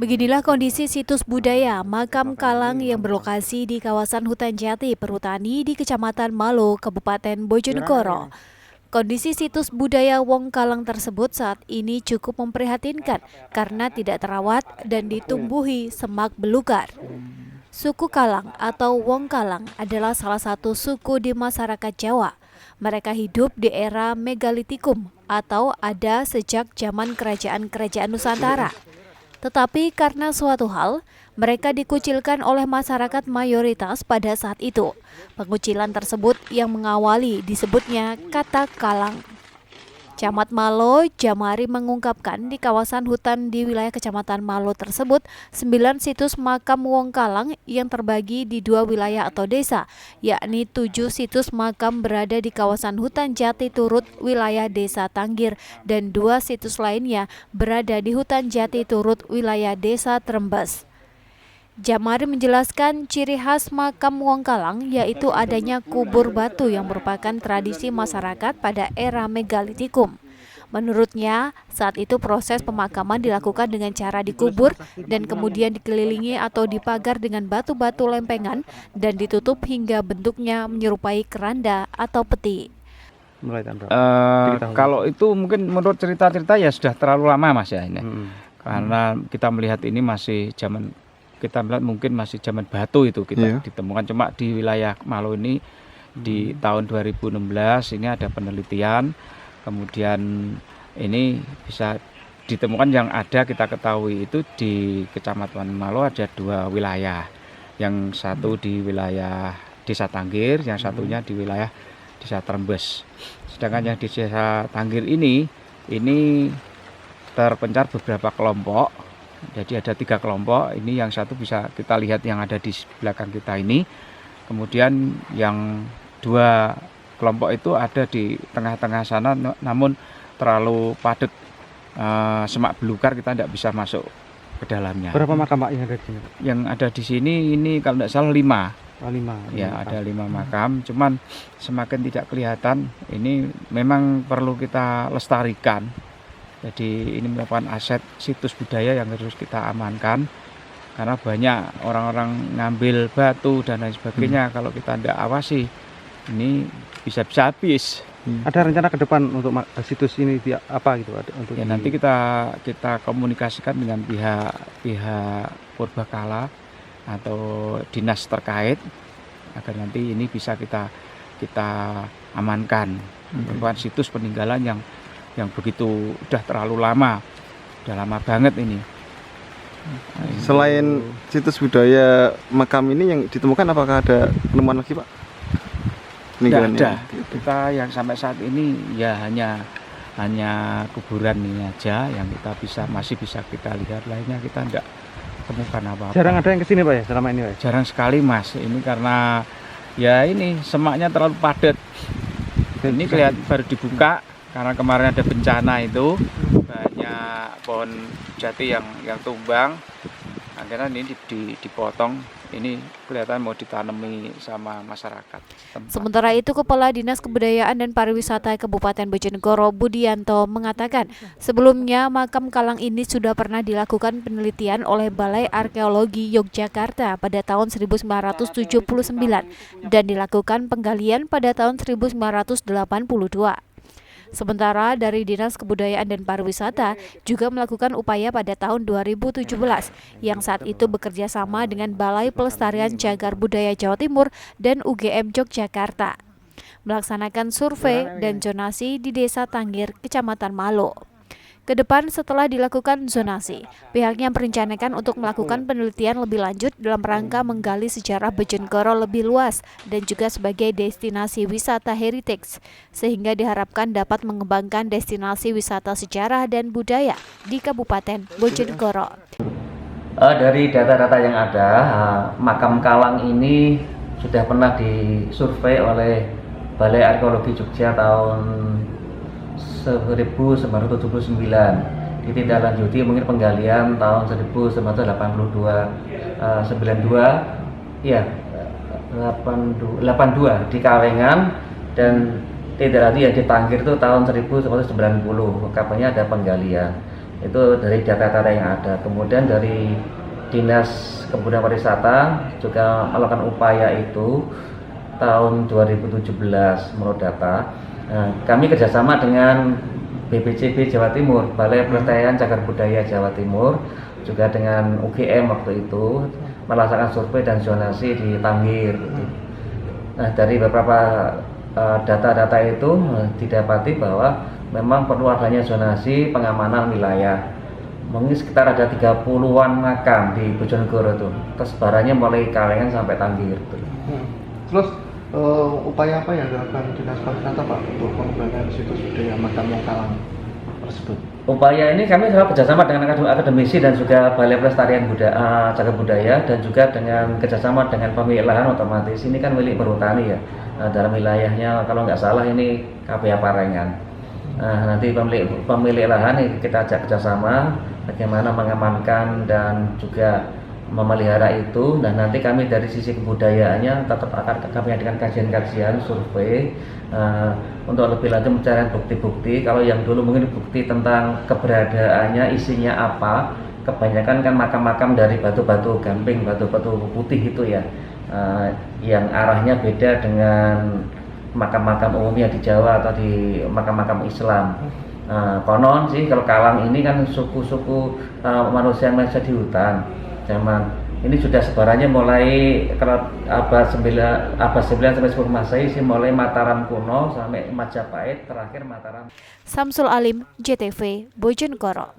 Beginilah kondisi situs budaya Makam Kalang yang berlokasi di kawasan Hutan Jati Perhutani di Kecamatan Malo, Kabupaten Bojonegoro. Kondisi situs budaya Wong Kalang tersebut saat ini cukup memprihatinkan karena tidak terawat dan ditumbuhi semak belukar. Suku Kalang atau Wong Kalang adalah salah satu suku di masyarakat Jawa. Mereka hidup di era megalitikum atau ada sejak zaman kerajaan-kerajaan Nusantara. Tetapi karena suatu hal, mereka dikucilkan oleh masyarakat mayoritas pada saat itu. Pengucilan tersebut yang mengawali disebutnya kata Kalang. Camat Malo, Jamari mengungkapkan di kawasan hutan di wilayah Kecamatan Malo tersebut 9 situs makam Wong Kalang yang terbagi di 2 wilayah atau desa, yakni 7 situs makam berada di kawasan hutan Jati Turut wilayah Desa Tanggir dan 2 situs lainnya berada di hutan Jati Turut wilayah Desa Trembes. Jamari menjelaskan ciri khas makam Wong Kalang yaitu adanya kubur batu yang merupakan tradisi masyarakat pada era megalitikum. Menurutnya, saat itu proses pemakaman dilakukan dengan cara dikubur dan kemudian dikelilingi atau dipagar dengan batu-batu lempengan dan ditutup hingga bentuknya menyerupai keranda atau peti. Kalau itu mungkin menurut cerita-cerita ya sudah terlalu lama Mas ya ini. Karena kita melihat ini masih zaman, kita melihat mungkin masih zaman batu itu kita ditemukan, cuma di wilayah Malo ini di tahun 2016 ini ada penelitian, kemudian ini bisa ditemukan yang ada kita ketahui itu di Kecamatan Malo ada 2 wilayah, yang satu di wilayah Desa Tanggir, yang satunya di wilayah Desa Trembes. Sedangkan yang di Desa Tanggir ini terpencar beberapa kelompok. Jadi ada 3 kelompok, ini yang satu bisa kita lihat yang ada di belakang kita ini. Kemudian yang 2 kelompok itu ada di tengah-tengah sana, namun terlalu padat semak belukar, kita tidak bisa masuk ke dalamnya. Berapa makam Pak yang ada di sini? Yang ada di sini ini kalau tidak salah 5. 5 Ya, ada 5 makam, cuman semakin tidak kelihatan. Ini memang perlu kita lestarikan. Jadi ini merupakan aset situs budaya yang harus kita amankan, karena banyak orang-orang ngambil batu dan lain sebagainya. Kalau kita tidak awasi, ini bisa-bisa habis. Ada rencana ke depan untuk situs ini apa gitu? Untuk ya, nanti kita komunikasikan dengan pihak Purbakala atau dinas terkait agar nanti ini bisa kita amankan. Merupakan situs peninggalan yang begitu udah terlalu lama, udah lama banget ini. Selain situs budaya makam ini yang ditemukan, apakah ada penemuan lagi Pak? Tidak ada. Kita yang sampai saat ini ya hanya kuburan ini aja yang kita masih bisa kita lihat, lainnya kita tidak temukan apa-apa. Jarang ada yang kesini Pak ya selama ini Pak? Jarang sekali Mas, ini karena ya ini semaknya terlalu padat. Ini kelihatan baru dibuka karena kemarin ada bencana itu, banyak pohon jati yang tumbang, akhirnya ini dipotong. Ini kelihatan mau ditanami sama masyarakat tempat. Sementara itu, Kepala Dinas Kebudayaan dan Pariwisata Kabupaten Bojonegoro Budianto mengatakan sebelumnya makam Kalang ini sudah pernah dilakukan penelitian oleh Balai Arkeologi Yogyakarta pada tahun 1979 dan dilakukan penggalian pada tahun 1982. Sementara dari Dinas Kebudayaan dan Pariwisata juga melakukan upaya pada tahun 2017 yang saat itu bekerja sama dengan Balai Pelestarian Cagar Budaya Jawa Timur dan UGM Yogyakarta melaksanakan survei dan zonasi di Desa Tanggir, Kecamatan Malo. Kedepan setelah dilakukan zonasi, pihaknya merencanakan untuk melakukan penelitian lebih lanjut dalam rangka menggali sejarah Bojonegoro lebih luas dan juga sebagai destinasi wisata heritage, sehingga diharapkan dapat mengembangkan destinasi wisata sejarah dan budaya di Kabupaten Bojonegoro. Dari data-data yang ada, makam Kalang ini sudah pernah disurvei oleh Balai Arkeologi Jogja tahun 1979, ditindaklanjuti mungkin penggalian tahun 1982, 82 di Kalengan, dan tidak lagi ya di Tanggir itu tahun 1990, kapannya ada penggalian. Itu dari data-data yang ada. Kemudian dari Dinas Kebudayaan Pariwisata juga melakukan upaya itu tahun 2017 menurut data. Kami kerjasama dengan BPCB Jawa Timur, Balai Pelestarian Cagar Budaya Jawa Timur, juga dengan UGM waktu itu melaksanakan survei dan zonasi di Tanggir. Nah, dari beberapa data-data itu didapati bahwa memang perlu adanya zonasi pengamanan wilayah. Mungkin sekitar ada 30-an makam di Bojonegoro itu, tersebarannya mulai Kalengan sampai Tanggir. Terus upaya apa yang dilakukan Dinas Pariwisata Pak untuk pengembangan situs budaya makam Wong Kalang tersebut? Upaya ini kami selalu bekerjasama dengan akademisi dan juga Balai Pelestarian Cagar Budaya dan juga dengan kerjasama dengan pemilik lahan. Otomatis ini kan milik perhutani ya, dalam wilayahnya kalau nggak salah ini KPA Parengan. Nanti pemilik lahan ini kita ajak kerjasama bagaimana mengamankan dan juga memelihara itu. Dan nanti kami dari sisi kebudayaannya tetap akan kami adakan kajian-kajian survei untuk lebih lanjut mencari bukti-bukti. Kalau yang dulu mungkin bukti tentang keberadaannya, isinya apa, kebanyakan kan makam-makam dari batu-batu gamping, batu-batu putih itu ya, yang arahnya beda dengan makam-makam umumnya di Jawa atau di makam-makam Islam. Konon sih kalau Kalang ini kan suku-suku manusia di hutan. Zaman ini sudah sebarannya mulai kalau abad 9 sampai 10 Masehi sih, mulai Mataram kuno sampai Majapahit, terakhir Mataram. Samsul Alim, JTV, Bojonegoro.